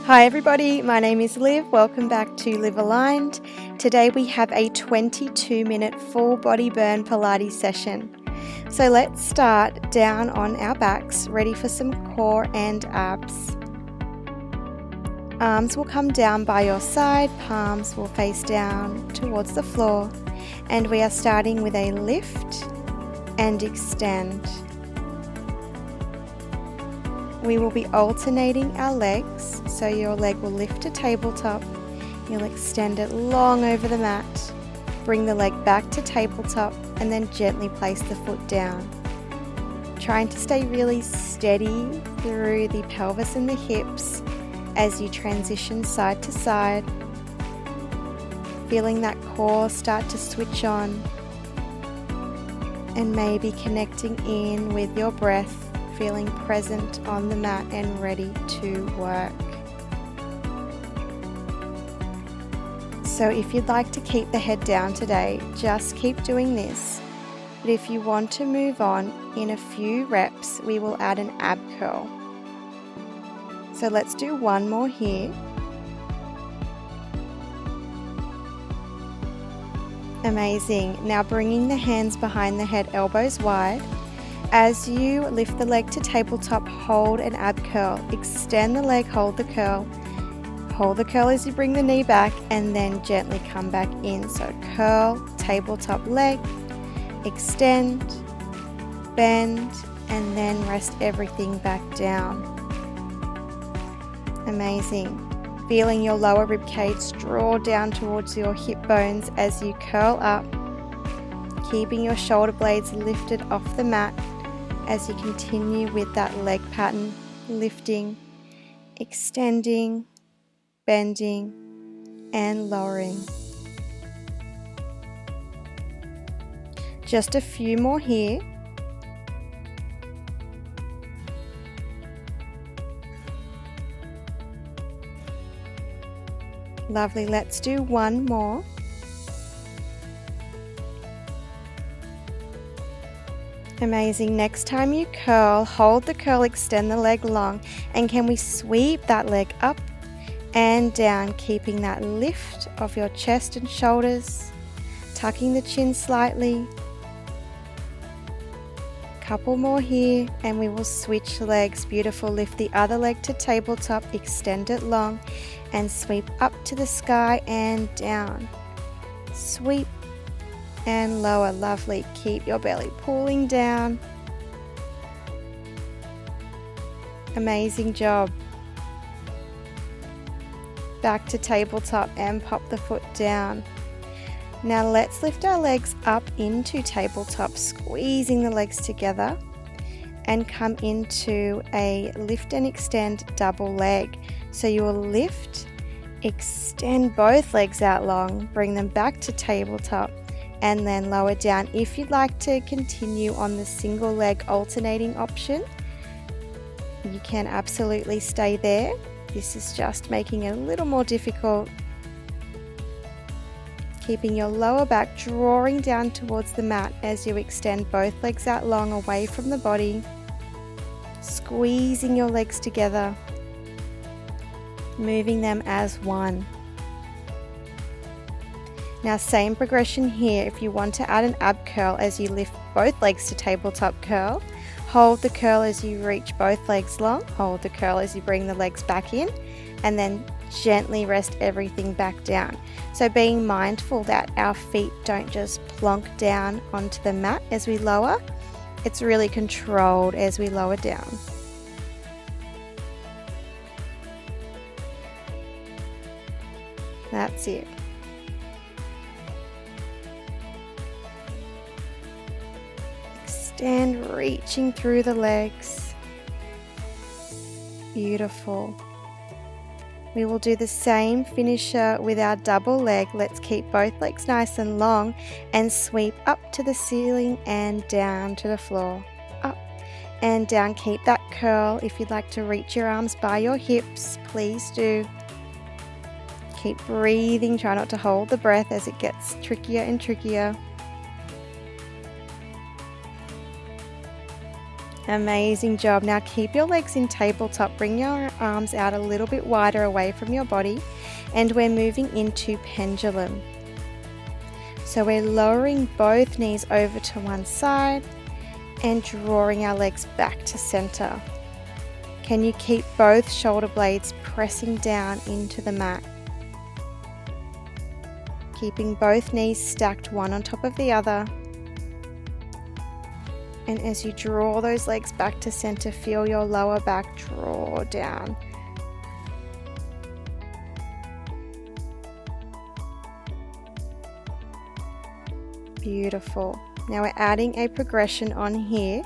Hi everybody, my name is Liv. Welcome back to Live Aligned. Today we have a 22-minute full body burn Pilates session. So let's start down on our backs, ready for some core and abs. Arms will come down by your side, palms will face down towards the floor, and we are starting with a lift and extend. We will be alternating our legs, so your leg will lift to tabletop, you'll extend it long over the mat, bring the leg back to tabletop, and then gently place the foot down. Trying to stay really steady through the pelvis and the hips as you transition side to side, feeling that core start to switch on, and maybe connecting in with your breath, feeling present on the mat and ready to work. So if you'd like to keep the head down today, just keep doing this. But if you want to move on, in a few reps, we will add an ab curl. So let's do one more here. Amazing. Now bringing the hands behind the head, elbows wide. As you lift the leg to tabletop, hold an ab curl. Extend the leg, hold the curl. Hold the curl as you bring the knee back and then gently come back in. So curl, tabletop leg, extend, bend, and then rest everything back down. Amazing. Feeling your lower rib cage draw down towards your hip bones as you curl up, keeping your shoulder blades lifted off the mat as you continue with that leg pattern, lifting, extending, bending, and lowering. Just a few more here. Lovely, let's do one more. Amazing. Next time you curl, hold the curl, extend the leg long, and can we sweep that leg up and down, keeping that lift of your chest and shoulders, tucking the chin slightly. Couple more here, and we will switch legs. Beautiful. Lift the other leg to tabletop, extend it long, and sweep up to the sky and down. Sweep and lower. Lovely. Keep your belly pulling down. Amazing job. Back to tabletop and pop the foot down. Now let's lift our legs up into tabletop, squeezing the legs together, and come into a lift and extend double leg. So you will lift, extend both legs out long, bring them back to tabletop, and then lower down. If you'd like to continue on the single leg alternating option, you can absolutely stay there. This is just making it a little more difficult. Keeping your lower back drawing down towards the mat as you extend both legs out long away from the body, squeezing your legs together, moving them as one. Now same progression here. If you want to add an ab curl as you lift both legs to tabletop curl, hold the curl as you reach both legs long, hold the curl as you bring the legs back in, and then gently rest everything back down. So being mindful that our feet don't just plonk down onto the mat as we lower, it's really controlled as we lower down. That's it. Extend, reaching through the legs. Beautiful. We will do the same finisher with our double leg. Let's keep both legs nice and long and sweep up to the ceiling and down to the floor. Up and down. Keep that curl. If you'd like to reach your arms by your hips, please do. Keep breathing. Try not to hold the breath as it gets trickier and trickier. Amazing job. Now keep your legs in tabletop. Bring your arms out a little bit wider away from your body, and we're moving into pendulum. So we're lowering both knees over to one side and drawing our legs back to center. Can you keep both shoulder blades pressing down into the mat? Keeping both knees stacked one on top of the other. And as you draw those legs back to center, feel your lower back draw down. Beautiful. Now we're adding a progression on here.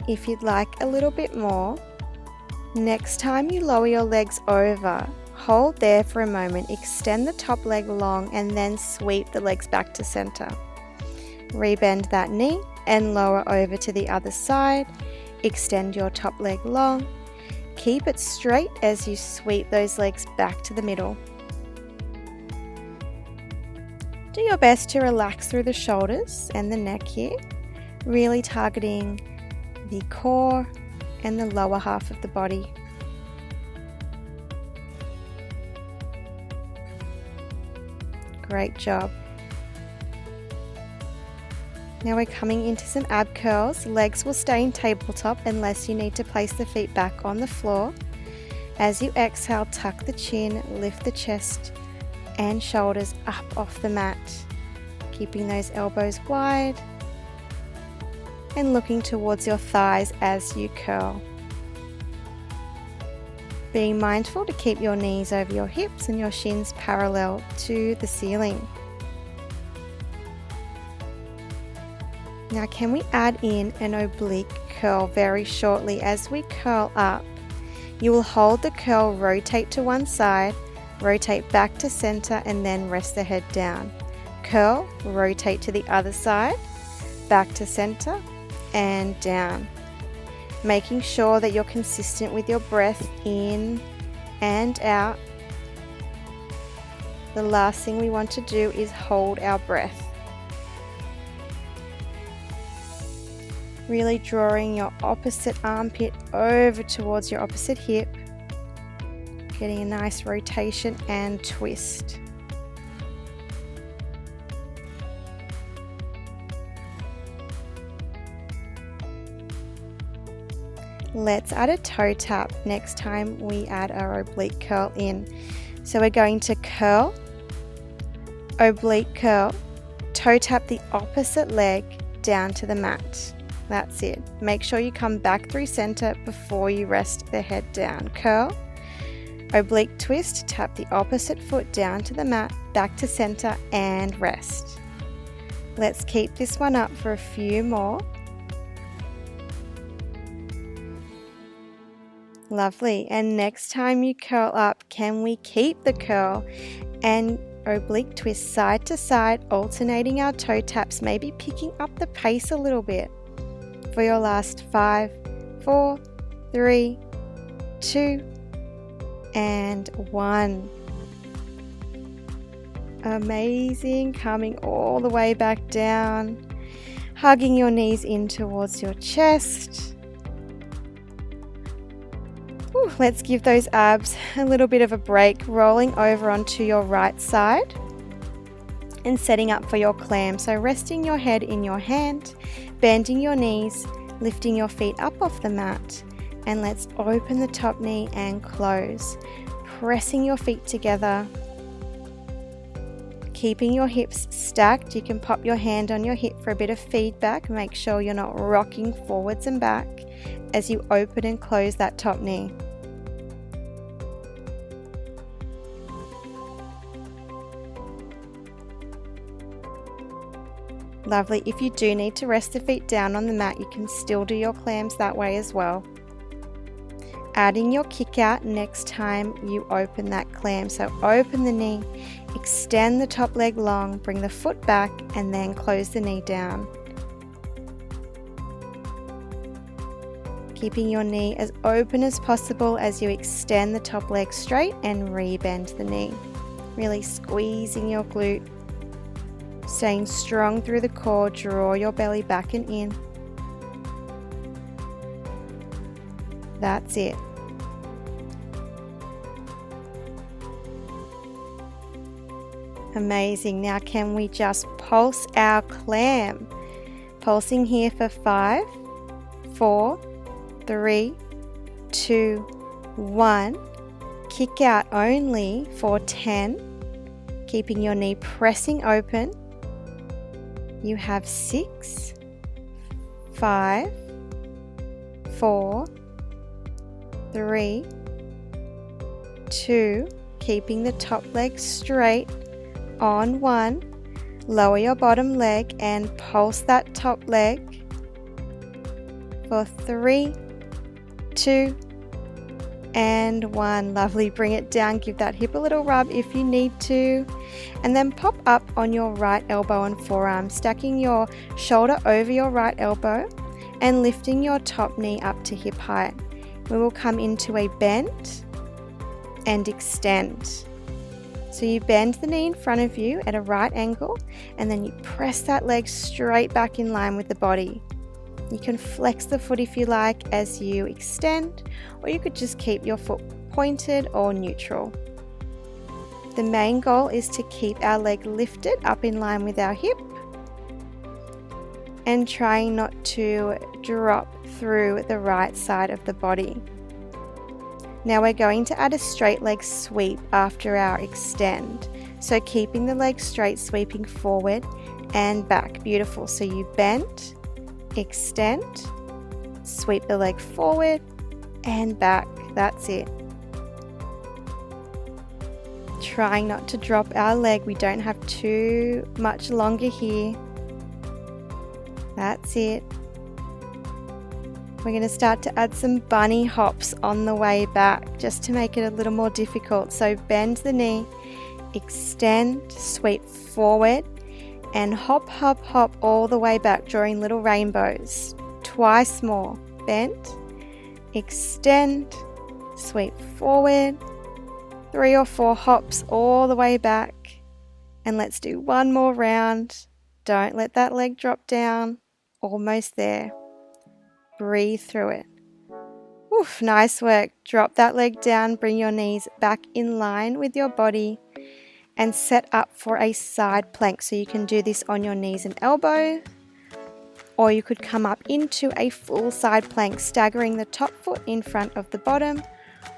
If you'd like a little bit more, next time you lower your legs over, hold there for a moment, extend the top leg long, and then sweep the legs back to center. Rebend that knee and lower over to the other side. Extend your top leg long. Keep it straight as you sweep those legs back to the middle. Do your best to relax through the shoulders and the neck here, really targeting the core and the lower half of the body. Great job. Now we're coming into some ab curls. Legs will stay in tabletop unless you need to place the feet back on the floor. As you exhale, tuck the chin, lift the chest and shoulders up off the mat, keeping those elbows wide and looking towards your thighs as you curl. Being mindful to keep your knees over your hips and your shins parallel to the ceiling. Now can we add in an oblique curl very shortly? As we curl up, you will hold the curl, rotate to one side, rotate back to center, and then rest the head down. Curl, rotate to the other side, back to center, and down. Making sure that you're consistent with your breath in and out. The last thing we want to do is hold our breath. Really drawing your opposite armpit over towards your opposite hip. Getting a nice rotation and twist. Let's add a toe tap next time we add our oblique curl in. So we're going to curl, oblique curl, toe tap the opposite leg down to the mat. That's it. Make sure you come back through center before you rest the head down. Curl, oblique twist, tap the opposite foot down to the mat, back to center, and rest. Let's keep this one up for a few more. Lovely. And next time you curl up, can we keep the curl and oblique twist side to side, alternating our toe taps, maybe picking up the pace a little bit. For your last 5, 4, 3, 2, and 1. Amazing. Coming all the way back down, hugging your knees in towards your chest. Ooh, let's give those abs a little bit of a break, rolling over onto your right side and setting up for your clam. So resting your head in your hand, bending your knees, lifting your feet up off the mat, and let's open the top knee and close, pressing your feet together, keeping your hips stacked. You can pop your hand on your hip for a bit of feedback. Make sure you're not rocking forwards and back as you open and close that top knee. Lovely. If you do need to rest the feet down on the mat, you can still do your clams that way as well. Adding your kick out next time you open that clam. So open the knee, extend the top leg long, bring the foot back, and then close the knee down. Keeping your knee as open as possible as you extend the top leg straight and rebend the knee. Really squeezing your glute. Staying strong through the core, draw your belly back and in. That's it. Amazing. Now can we just pulse our clam? Pulsing here for 5, 4, 3, 2, 1. Kick out only for 10. Keeping your knee pressing open. You have 6, 5, 4, 3, 2. Keeping the top leg straight. On 1. Lower your bottom leg and pulse that top leg for 3, 2, and 1. Lovely. Bring it down. Give that hip a little rub if you need to. And then pop up on your right elbow and forearm, stacking your shoulder over your right elbow and lifting your top knee up to hip height. We will come into a bend and extend. So you bend the knee in front of you at a right angle, and then you press that leg straight back in line with the body. You can flex the foot if you like as you extend, or you could just keep your foot pointed or neutral. The main goal is to keep our leg lifted up in line with our hip and trying not to drop through the right side of the body. Now we're going to add a straight leg sweep after our extend. So keeping the leg straight, sweeping forward and back. Beautiful. So you bend, extend, sweep the leg forward and back. That's it. Trying not to drop our leg. We don't have too much longer here. That's it. We're going to start to add some bunny hops on the way back just to make it a little more difficult. So bend the knee, extend, sweep forward and hop, hop, hop all the way back, drawing little rainbows. Twice more. Bend, extend, sweep forward, 3 or 4 hops all the way back. And let's do one more round. Don't let that leg drop down. Almost there. Breathe through it. Oof, nice work. Drop that leg down, bring your knees back in line with your body and set up for a side plank. So you can do this on your knees and elbow, or you could come up into a full side plank, staggering the top foot in front of the bottom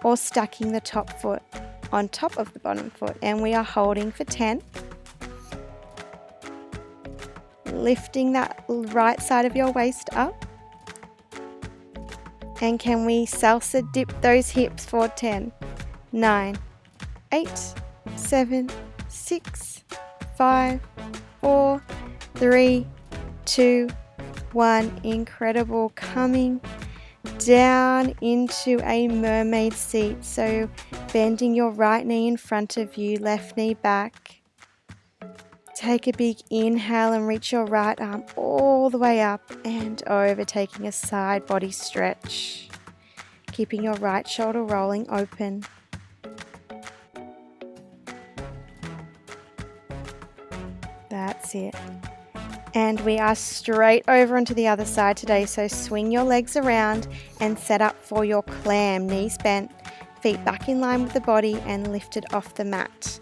or stacking the top foot on top of the bottom foot. And we are holding for 10. Lifting that right side of your waist up. And can we salsa dip those hips for 10, 9, 8, 7, 6, 5, 4, 3, 2, 1. Incredible. Coming down into a mermaid seat. So bending your right knee in front of you, left knee back. Take a big inhale and reach your right arm all the way up and over, taking a side body stretch. Keeping your right shoulder rolling open. That's it. And we are straight over onto the other side today. So swing your legs around and set up for your clam. Knees bent, feet back in line with the body and lifted off the mat.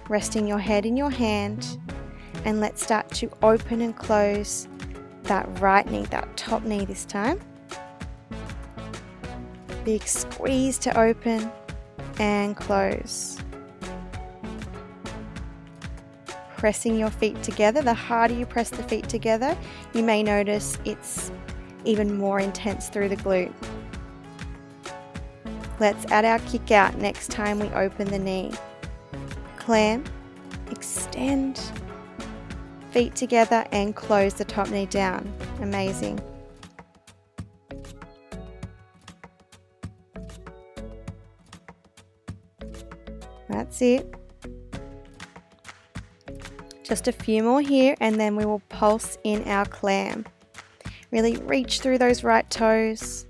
Resting your head in your hand. And let's start to open and close that right knee, that top knee this time. Big squeeze to open and close. Pressing your feet together. The harder you press the feet together, you may notice it's even more intense through the glute. Let's add our kick out next time we open the knee. Clam, extend, feet together and close the top knee down. Amazing. That's it. Just a few more here and then we will pulse in our clam. Really reach through those right toes.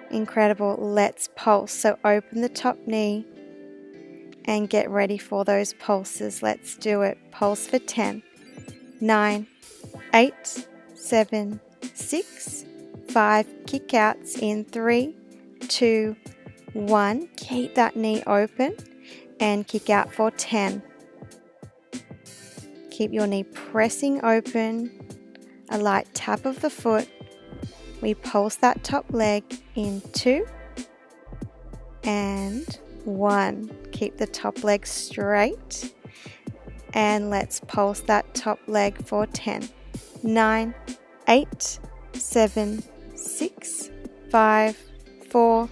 Incredible. Let's pulse. So open the top knee and get ready for those pulses. Let's do it. Pulse for 10, 9, 8, 7, 6, 5, kick outs in 3, 2, 1. Keep that knee open and kick out for 10. Keep your knee pressing open, a light tap of the foot. We pulse that top leg in 2 and 1. Keep the top leg straight and let's pulse that top leg for 10. 9, 8, 7, 6, 5, 4,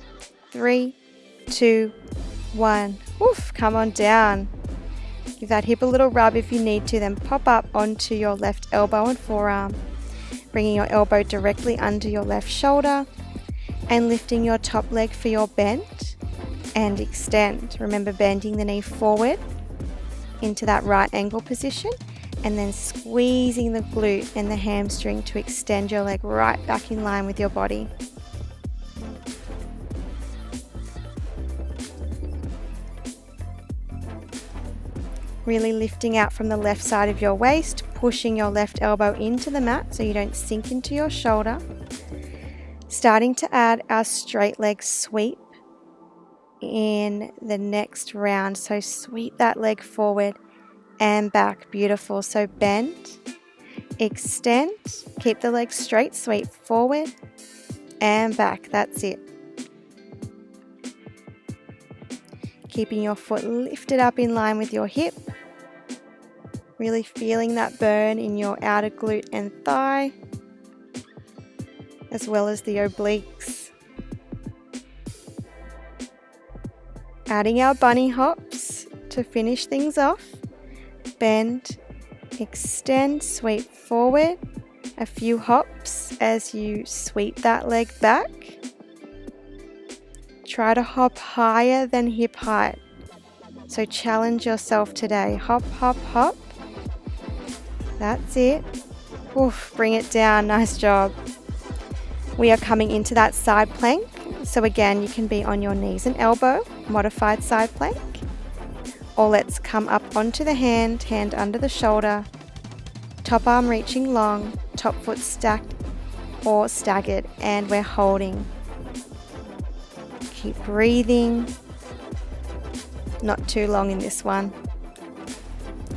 3, 2, 1. Oof, come on down. Give that hip a little rub if you need to, then pop up onto your left elbow and forearm, bringing your elbow directly under your left shoulder and lifting your top leg for your bend and extend. Remember bending the knee forward into that right angle position and then squeezing the glute and the hamstring to extend your leg right back in line with your body. Really lifting out from the left side of your waist, pushing your left elbow into the mat so you don't sink into your shoulder. Starting to add our straight leg sweep in the next round. So sweep that leg forward and back. Beautiful. So bend, extend, keep the leg straight, sweep forward and back. That's it. Keeping your foot lifted up in line with your hip. Really feeling that burn in your outer glute and thigh, as well as the obliques. Adding our bunny hops to finish things off. Bend, extend, sweep forward. A few hops as you sweep that leg back. Try to hop higher than hip height. So challenge yourself today. Hop, hop, hop. That's it. Oof, bring it down. Nice job. We are coming into that side plank. So again, you can be on your knees and elbow, modified side plank. Or let's come up onto the hand, hand under the shoulder, top arm reaching long, top foot stacked or staggered, and we're holding. Keep breathing. Not too long in this one.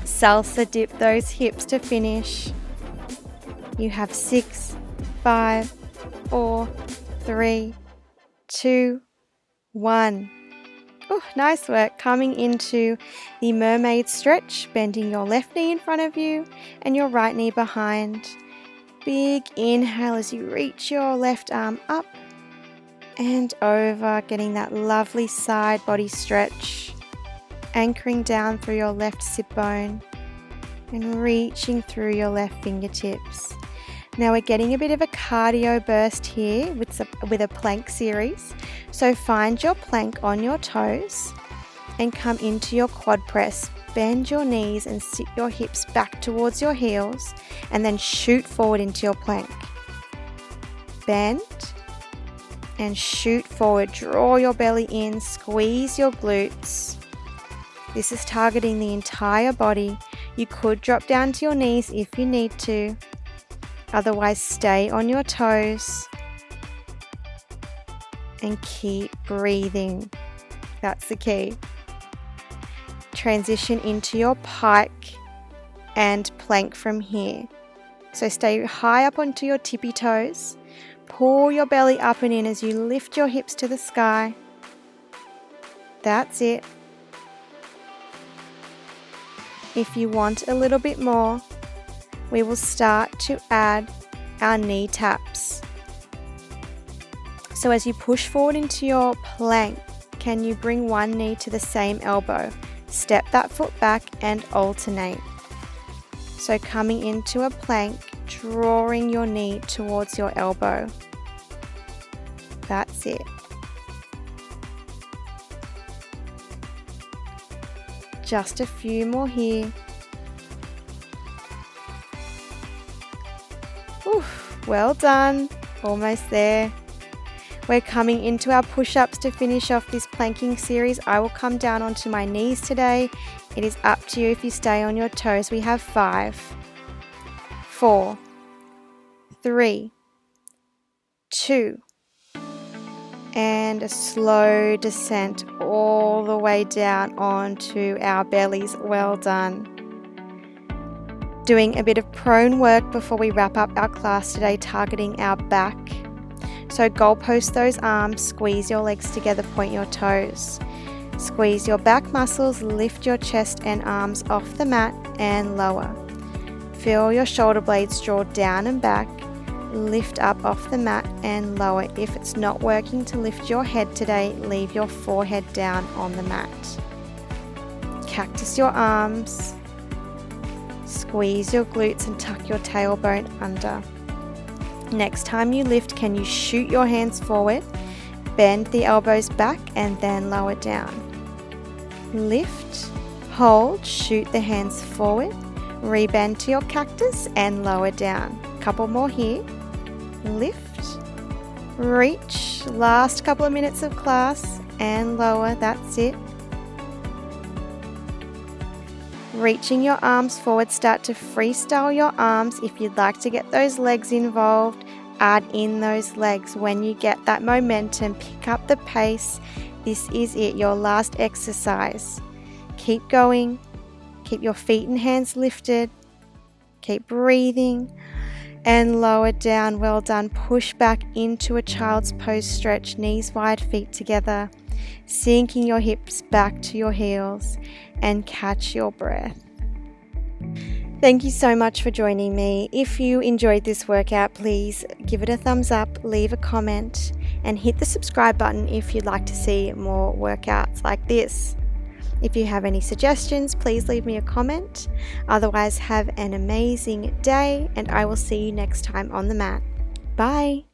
Salsa dip those hips to finish. You have 6, 5, 4, 3, 2, 1. Oh, nice work. Coming into the mermaid stretch, bending your left knee in front of you and your right knee behind. Big inhale as you reach your left arm up and over, getting that lovely side body stretch. Anchoring down through your left sit bone and reaching through your left fingertips. Now we're getting a bit of a cardio burst here with a plank series. So find your plank on your toes and come into your quad press. Bend your knees and sit your hips back towards your heels and then shoot forward into your plank. Bend and shoot forward. Draw your belly in, squeeze your glutes. This is targeting the entire body. You could drop down to your knees if you need to. Otherwise, stay on your toes and keep breathing. That's the key. Transition into your pike and plank from here. So stay high up onto your tippy toes. Pull your belly up and in as you lift your hips to the sky. That's it. If you want a little bit more, we will start to add our knee taps. So as you push forward into your plank, can you bring one knee to the same elbow? Step that foot back and alternate. So coming into a plank, drawing your knee towards your elbow. That's it. Just a few more here. Oof, well done. Almost there. We're coming into our push-ups to finish off this planking series. I will come down onto my knees today. It is up to you if you stay on your toes. We have 5, 4, 3, 2, and a slow descent all the way down onto our bellies. Well done. Doing a bit of prone work before we wrap up our class today, targeting our back. So goalpost those arms, squeeze your legs together, point your toes. Squeeze your back muscles, lift your chest and arms off the mat and lower. Feel your shoulder blades draw down and back. Lift up off the mat and lower. If it's not working to lift your head today, leave your forehead down on the mat. Cactus your arms. Squeeze your glutes and tuck your tailbone under. Next time you lift, can you shoot your hands forward, bend the elbows back and then lower down. Lift, hold, shoot the hands forward, rebend to your cactus and lower down. Couple more here. Lift, reach, last couple of minutes of class and lower, that's it. Reaching your arms forward, start to freestyle your arms. If you'd like to get those legs involved, add in those legs. When you get that momentum, pick up the pace. This is it, your last exercise. Keep going, keep your feet and hands lifted, keep breathing and lower down. Well done. Push back into a child's pose stretch, knees wide, feet together, sinking your hips back to your heels and catch your breath. Thank you so much for joining me. If you enjoyed this workout, please give it a thumbs up, leave a comment, and hit the subscribe button if you'd like to see more workouts like this. If you have any suggestions, please leave me a comment. Otherwise, have an amazing day, and I will see you next time on the mat. Bye.